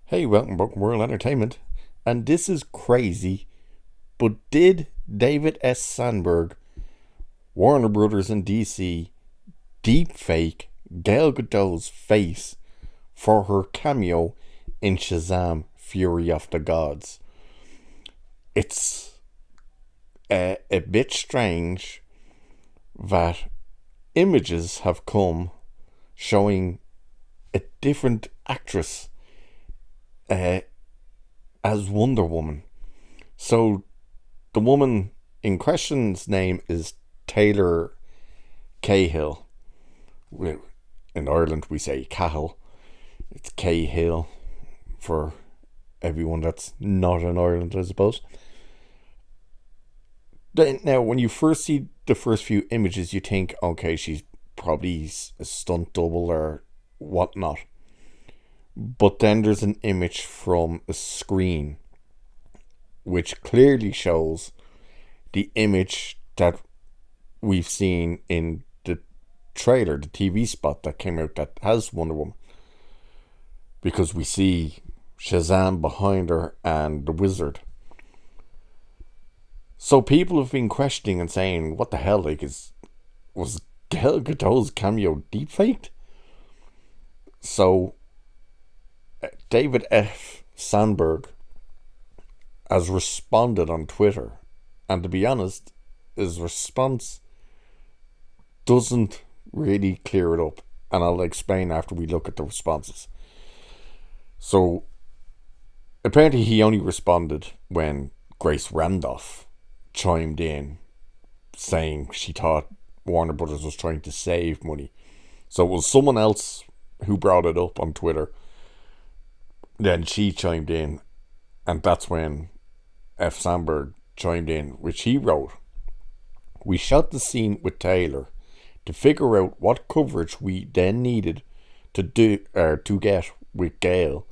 Hey, welcome back to World Entertainment. And this is crazy, but did David S. Sandberg, Warner Brothers and DC, deepfake Gal Gadot's face for her cameo in Shazam Fury of the Gods? It's a bit strange that images have come showing a different actress uh, as Wonder Woman. So the woman in question's name is Taylor Cahill. In Ireland we say Cahill. It's Cahill for everyone that's not in Ireland, I suppose. Now, when you first see the first few images, you think, okay, she's probably a stunt double or whatnot. But then there's an image from a screen which clearly shows the image that we've seen in the trailer, the TV spot that came out that has Wonder Woman. Because we see Shazam behind her and the wizard. So people have been questioning and saying, what the hell, was Gal Gadot's cameo deepfaked? So David F. Sandberg has responded on Twitter, and to be honest, his response doesn't really clear it up, and I'll explain after we look at the responses. So apparently he only responded when Grace Randolph chimed in saying she thought Warner Brothers was trying to save money. So it was someone else who brought it up on Twitter. Then she chimed in, and that's when F. Sandberg chimed in, which he wrote, "We shot the scene with Taylor to figure out what coverage we then needed to get with Gail,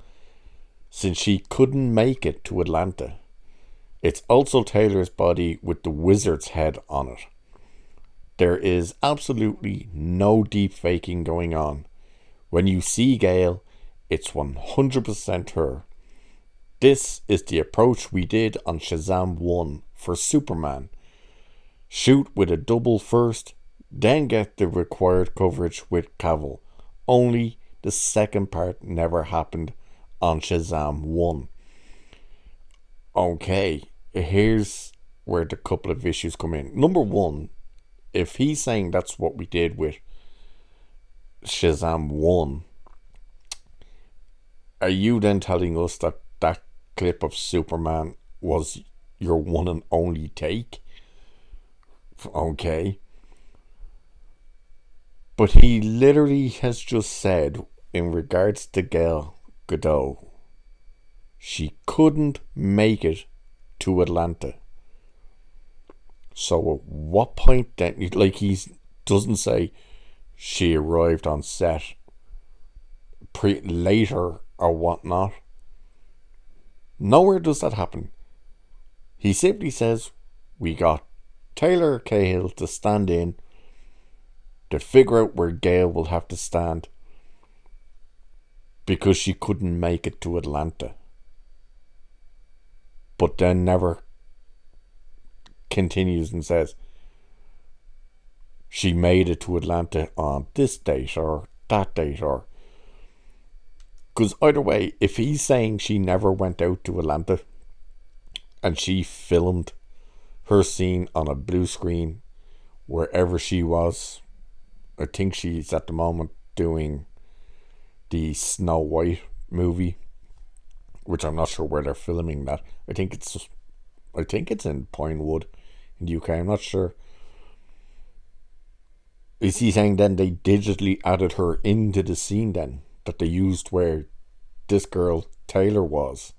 since she couldn't make it to Atlanta. It's also Taylor's body with the wizard's head on it. There is absolutely no deep faking going on. When you see Gail, it's 100% her. This is the approach we did on Shazam 1 for Superman. Shoot with a double first, then get the required coverage with Cavill. Only the second part never happened on Shazam 1. Okay, here's where the couple of issues come in. Number one, if he's saying that's what we did with Shazam 1, are you then telling us that that clip of Superman was your one and only take? Okay. But he literally has just said, in regards to Gal Gadot, she couldn't make it to Atlanta. So at what point then, like he doesn't say she arrived on set later or whatnot. Nowhere does that happen. He simply says, we got Taylor Cahill to stand in to figure out where Gail will have to stand because she couldn't make it to Atlanta. But then never continues and says she made it to Atlanta on this date or that date, or because either way, if he's saying she never went out to Atlanta and she filmed her scene on a blue screen wherever she was, I think she's at the moment doing the Snow White movie, which I'm not sure where they're filming that. I think it's in Pinewood in the UK. I'm not sure. Is he saying then they digitally added her into the scene then that they used where this girl Taylor was?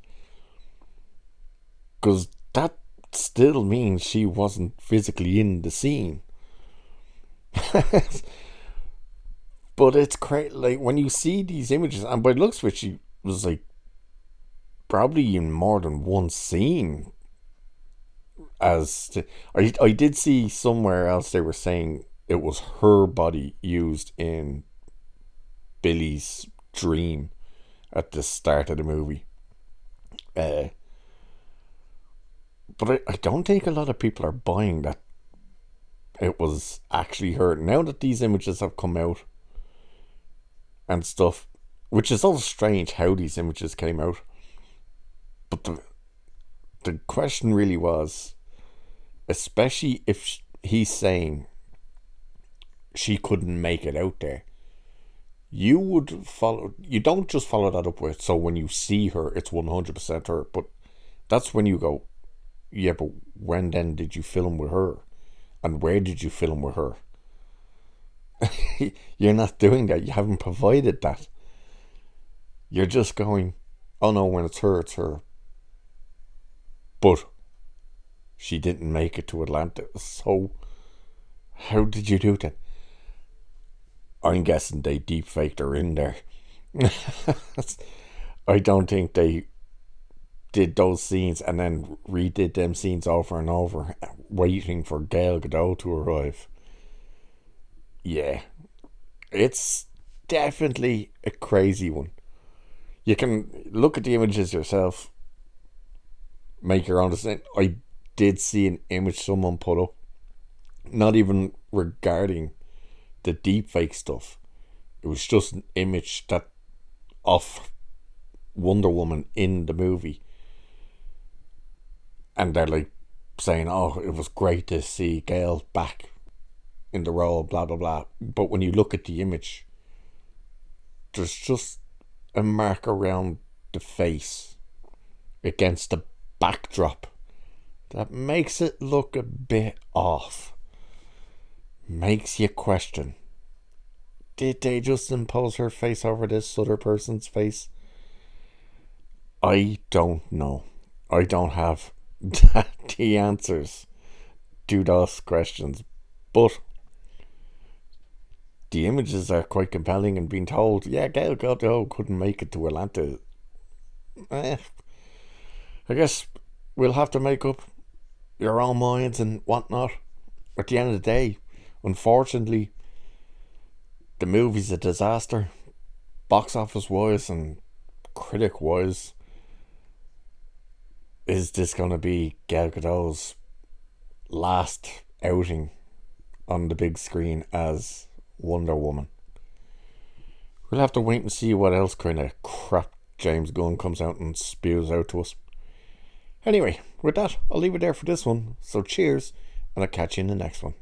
Because that still means she wasn't physically in the scene. But it's crazy, like when you see these images, and by the looks of it, she was like probably in more than one scene. I did see somewhere else they were saying it was her body used in Billy's dream at the start of the movie. Uh, but I don't think a lot of people are buying that it was actually her. Now that these images have come out and stuff, which is all strange how these images came out. But the question really was, especially if he's saying she couldn't make it out there, you don't just follow that up with, so when you see her, it's 100% her. But that's when you go, yeah, but when then did you film with her? And where did you film with her? You're not doing that. You haven't provided that. You're just going, oh no, when it's her, it's her. But she didn't make it to Atlanta. So how did you do that? I'm guessing they deepfaked her in there. I don't think they did those scenes and then redid them scenes over and over, waiting for Gal Gadot to arrive. Yeah, it's definitely a crazy one. You can look at the images yourself, make your own decision. I did see an image someone put up, not even regarding the deepfake stuff. It was just an image that of Wonder Woman in the movie, and they're like saying, "Oh, it was great to see Gail back in the role." Blah blah blah. But when you look at the image, there's just a mark around the face against the backdrop that makes it look a bit off. Makes you question, did they just impose her face over this other person's face? I don't know. I don't have the answers to those questions. But the images are quite compelling, and being told, yeah, Gal Gadot couldn't make it to Atlanta. I guess we'll have to make up your own minds and whatnot. At the end of the day, unfortunately, the movie's a disaster, box office wise and critic wise. Is this going to be Gal Gadot's last outing on the big screen as Wonder Woman? We'll have to wait and see what else kind of crap James Gunn comes out and spews out to us. Anyway, with that, I'll leave it there for this one. So cheers, and I'll catch you in the next one.